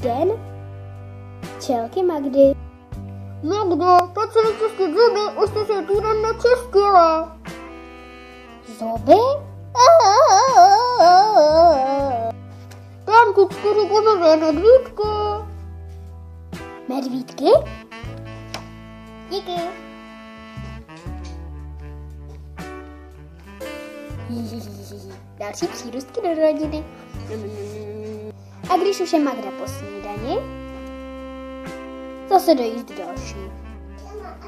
Den včelky Magdy. Magdo, pojď si vyčistit zuby, už jsi se týden nečistila. Zuby? Tam ty 4 gumové medvídky. Medvídky? Díky. Další přírůstky do rodiny. A když už je Magda po snídani, zase dojíst další.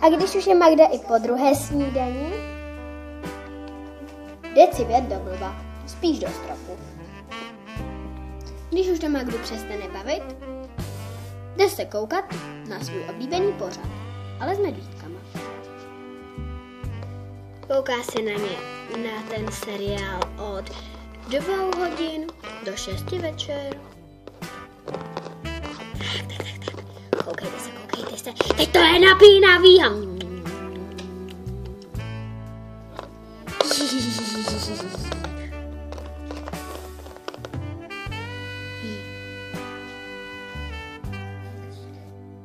A když už je Magda i po druhé snídani, jde cibět do blba, spíš do stropu. Když už to Magdu přestane bavit, jde se koukat na svůj oblíbený pořad, ale s medvídkama. Kouká se na ně na ten seriál od 2 hodin do 6 večer. Tak. Koukejte se. Teď to je napínavý.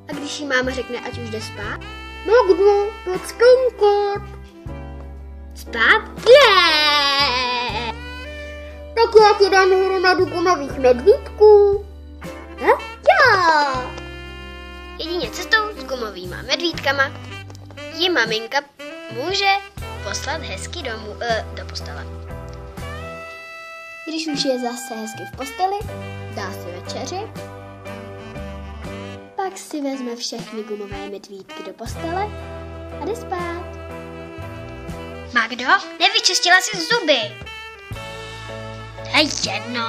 A když jí máma řekne, ať už jde spát? Magdo, pojď spinkat. Spát? Ne! Tak já ti dám hromadu gumových medvídků. Jo! Jedině cestou s gumovýma medvídkama ji maminka může poslat hezky do postele. Když už je zase hezky v posteli, dá si večeři, pak si vezme všechny gumové medvídky do postele a jde spát. Magdo, nevyčistila si zuby. To je jedno.